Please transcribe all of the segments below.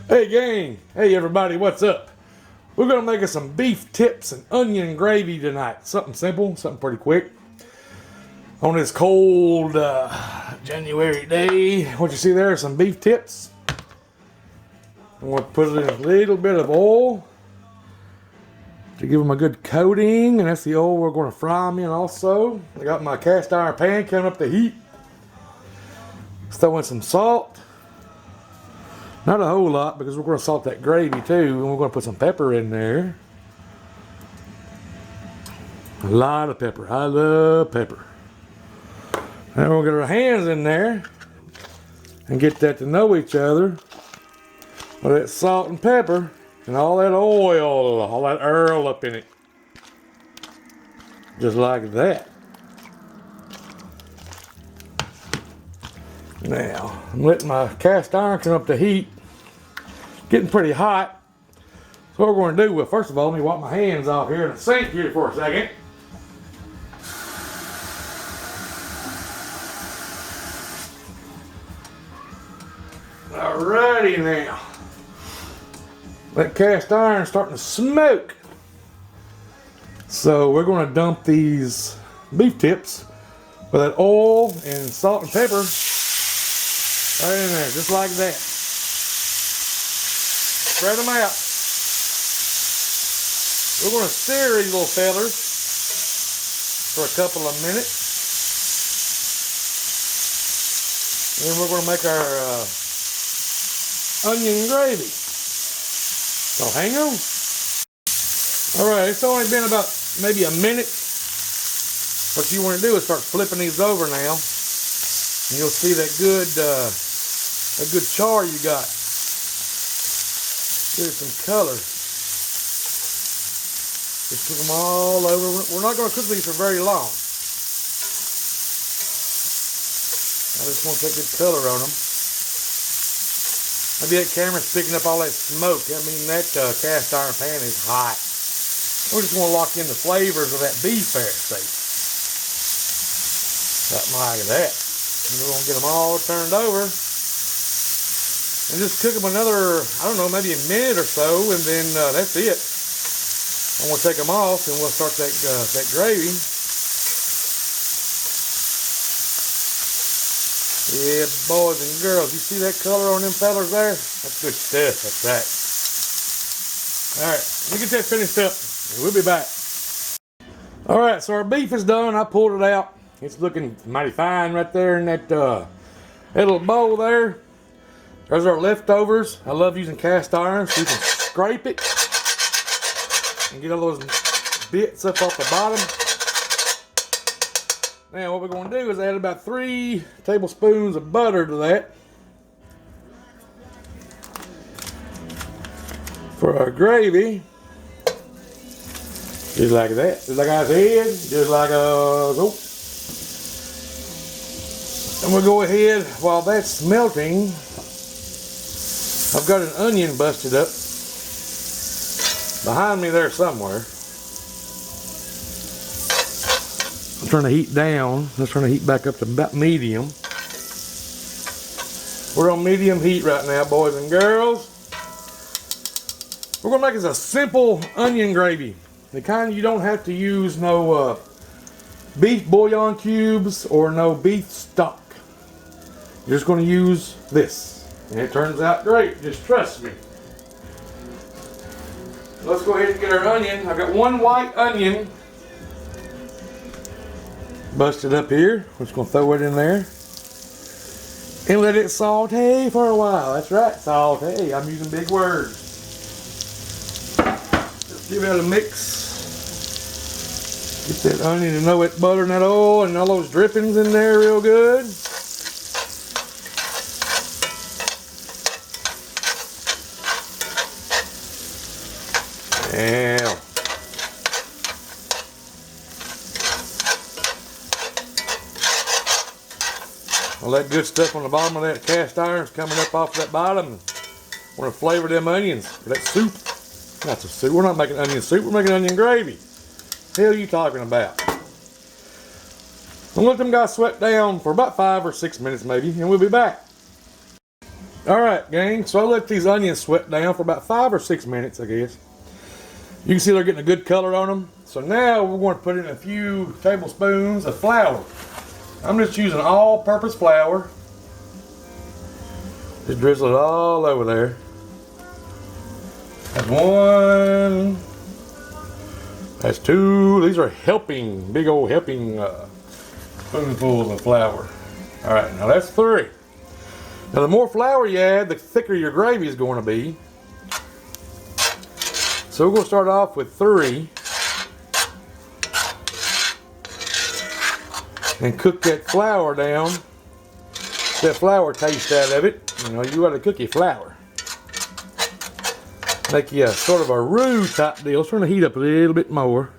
Hey gang, hey everybody, what's up? We're gonna make us some beef tips and onion gravy tonight. Something simple, something pretty quick. On this cold January day, what you see there are some beef tips. I'm gonna put it in a little bit of oil to give them a good coating, and that's the oil we're gonna fry them in also. I got my cast iron pan coming up to heat. Throw in some salt. Not a whole lot because we're going to salt that gravy too, and we're going to put some pepper in there. A lot of pepper. I love pepper. Now we'll get our hands in there and get that to know each other with that salt and pepper and all that oil, all that oil up in it. Just like that. Now, I'm letting my cast iron come up to heat. Getting pretty hot. So what we're going to do, well, first of all, let me wipe my hands off here in the sink here for a second. Alrighty now. That cast iron's starting to smoke. So we're going to dump these beef tips with that oil and salt and pepper right in there, just like that. Spread them out. We're going to sear these little fellers for a couple of minutes. And then we're going to make our onion gravy. So hang on. Alright, it's only been about maybe a minute. What you want to do is start flipping these over now. And you'll see that good char you got. Give it some color. Just put them all over. We're not going to cook these for very long. I just want that good color on them. Maybe that camera's picking up all that smoke. I mean, that cast iron pan is hot. We just want to lock in the flavors of that beef there, see? Something like that. And we're going to get them all turned over. And just cook them another, I don't know, maybe a minute or so, and then that's it. I'm going to take them off, and we'll start that gravy. Yeah, boys and girls, you see that color on them fellers there? That's good stuff, that's right. Alright, let me get that finished up, and we'll be back. Alright, so our beef is done. I pulled it out. It's looking mighty fine right there in that little bowl there. There's our leftovers. I love using cast iron so you can scrape it and get all those bits up off the bottom. Now what we're going to do is add about 3 tablespoons of butter to that for our gravy. Just like that. Just like I said. Just like oh. And we'll go ahead while that's melting. I've got an onion busted up behind me there somewhere. I'm trying to heat down. I'm trying to heat back up to about medium. We're on medium heat right now, boys and girls. We're going to make us a simple onion gravy. The kind you don't have to use no beef bouillon cubes or no beef stock. You're just going to use this. And it turns out great, just trust me. Let's go ahead and get our onion. I've got 1 white onion busted up here. We're just going to throw it in there and let it saute for a while. That's right, saute. I'm using big words. Just give it a mix. Get that onion to know that butter and that oil and all those drippings in there real good. Now, all that good stuff on the bottom of that cast iron is coming up off that bottom. I want to flavor them onions for that soup. That's a soup. We're not making onion soup. We're making onion gravy. What the hell are you talking about? I'm going to let them guys sweat down for about 5 or 6 minutes maybe, and we'll be back. All right, gang. So I let these onions sweat down for about 5 or 6 minutes, I guess. You can see they're getting a good color on them. So now we're going to put in a few tablespoons of flour. I'm just using all-purpose flour. Just drizzle it all over there. That's 1. That's 2. These are helping, big old helping spoonfuls of flour. All right, now that's 3. Now the more flour you add, the thicker your gravy is going to be. So we're going to start off with 3. And cook that flour down. That flour taste out of it. You know, you got to cook your flour. Make you a sort of a roux type deal. Let's turn the heat up a little bit more.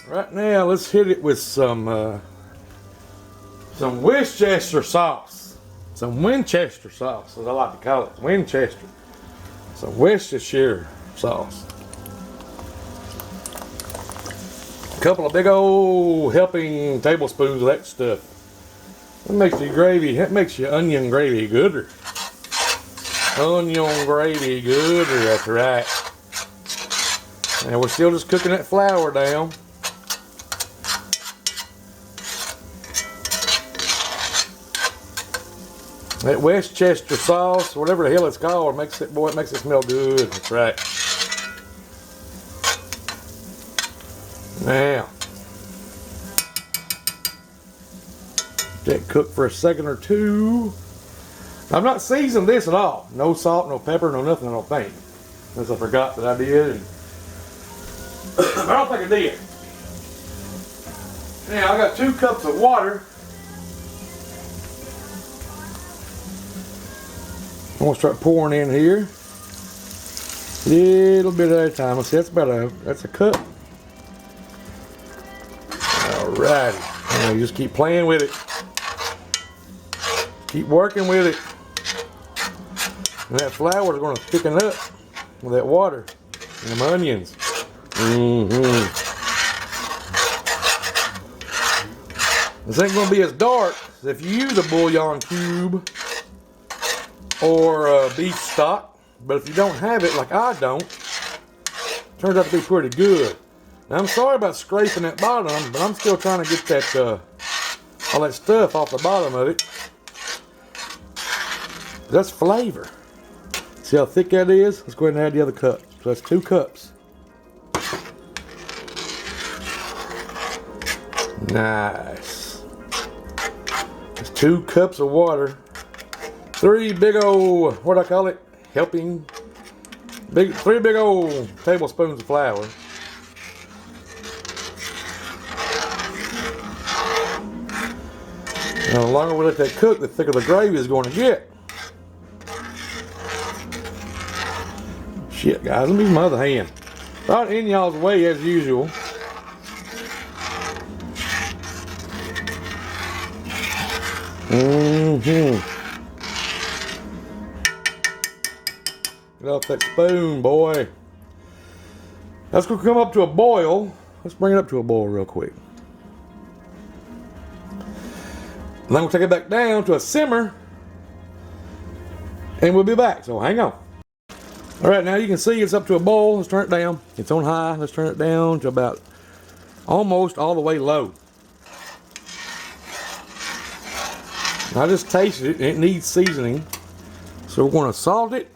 Right now, let's hit it with some Winchester sauce. Some Winchester sauce, as I like to call it. Winchester. Some Worcestershire sauce. A couple of big old helping tablespoons of that stuff. That makes your gravy, that makes your onion gravy gooder. Onion gravy gooder, that's right. And we're still just cooking that flour down. That Westchester sauce, whatever the hell it's called, makes it, boy, it makes it smell good. That's right. Now, let that cook for a second or 2. I've not seasoned this at all. No salt, no pepper, no nothing, I don't think. Unless I forgot that I did. I don't think I did. Now, I got 2 cups of water. I'm gonna start pouring in here. Little bit at a time. Let's see, that's a cup. Alrighty. Now you just keep playing with it. Keep working with it. And that flour is gonna thicken up with that water and them onions. This ain't gonna be as dark as if you use a bouillon cube or beef stock, but if you don't have it, like I don't, it turns out to be pretty good. Now, I'm sorry about scraping that bottom, but I'm still trying to get that all that stuff off the bottom of it. That's flavor. See how thick that is? Let's go ahead and add the other cup. So that's 2 cups. Nice. That's 2 cups of water. 3 big old, what do I call it? Helping. 3 big old tablespoons of flour. Now, the longer we let that cook, the thicker the gravy is going to get. Shit, guys, let me use my other hand. Right in y'all's way as usual. Get off that spoon, boy. That's going to come up to a boil. Let's bring it up to a boil real quick. And then we'll take it back down to a simmer. And we'll be back. So hang on. Alright, now you can see it's up to a boil. Let's turn it down. It's on high. Let's turn it down to about almost all the way low. I just tasted it. It needs seasoning. So we're going to salt it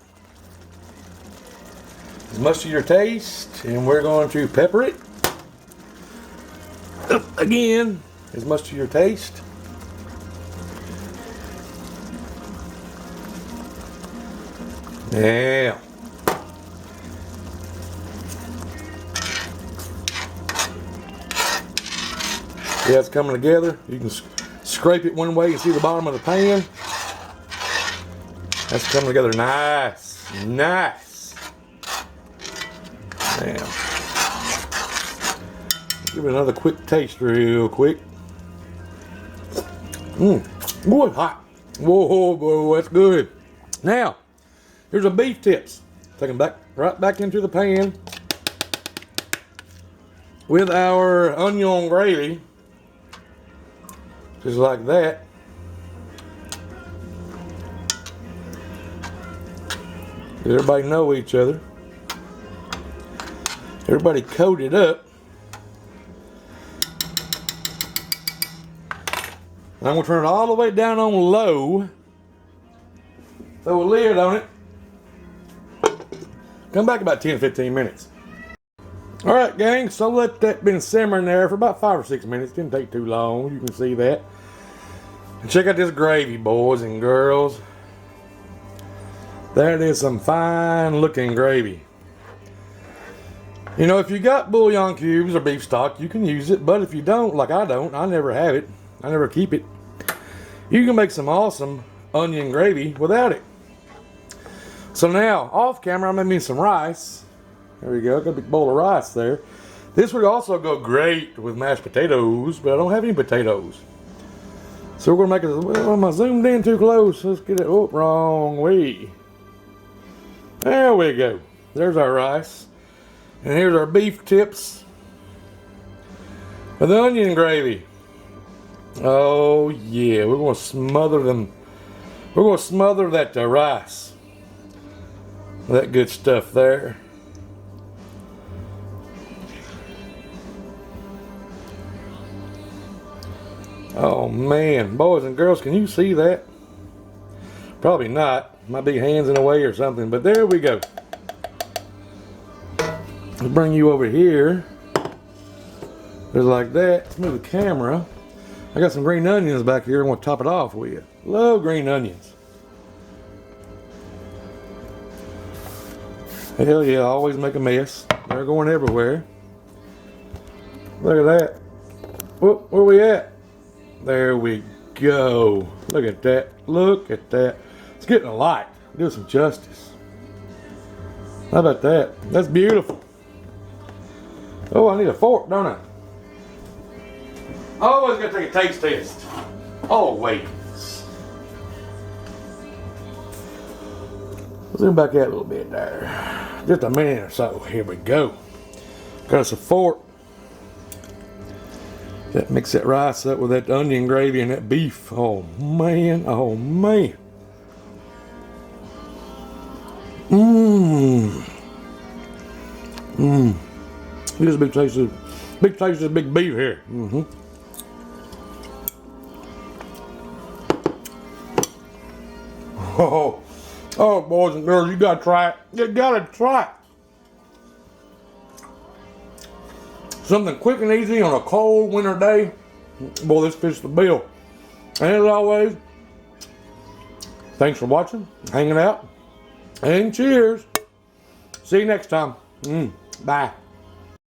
as much to your taste, and we're going to pepper it again as much to your taste. Now, yeah, it's coming together. You can scrape it one way and see the bottom of the pan. That's coming together nice, nice. Now, give it another quick taste real quick. Boy, hot. Whoa, boy, that's good. Now, here's a beef tips. Take them right back into the pan with our onion gravy. Just like that. Everybody know each other. Everybody coated up. I'm gonna turn it all the way down on low. Throw a lid on it. Come back about 10-15 minutes. All right, gang, so let that been simmering there for about 5 or 6 minutes. Didn't take too long, you can see that. And check out this gravy, boys and girls. That is some fine looking gravy. You know, if you got bouillon cubes or beef stock, you can use it. But if you don't, like I don't, I never have it. I never keep it. You can make some awesome onion gravy without it. So now, off camera, I'm gonna make some rice. There we go, got a big bowl of rice there. This would also go great with mashed potatoes, but I don't have any potatoes. So we're gonna make it, well, am I zoomed in too close? Let's get it, oh, wrong way. There we go. There's our rice. And here's our beef tips with onion gravy. Oh yeah, we're gonna smother them. We're gonna smother that rice. That good stuff there. Oh man, boys and girls, can you see that? Probably not. Might be hands in the way or something, but there we go. Let's bring you over here. Just like that. Let's move the camera. I got some green onions back here. I want to top it off with. Love green onions. Hell yeah, I always make a mess. They're going everywhere. Look at that. Whoop, where we at? There we go. Look at that. Look at that. It's getting a light. Do some justice. How about that? That's beautiful. Oh, I need a fork, don't I? Always gotta take a taste test. Always. Zoom back out a little bit there. Just a minute or so. Here we go. Got us a fork. Mix that rice up with that onion gravy and that beef. Oh man, oh man. Mmm. Mmm. Here's a big taste of big beef here. Mm-hmm. Oh, oh, boys and girls, you gotta try it. You gotta try it. Something quick and easy on a cold winter day. Boy, this fits the bill. And as always, thanks for watching, hanging out, and cheers. See you next time. Bye.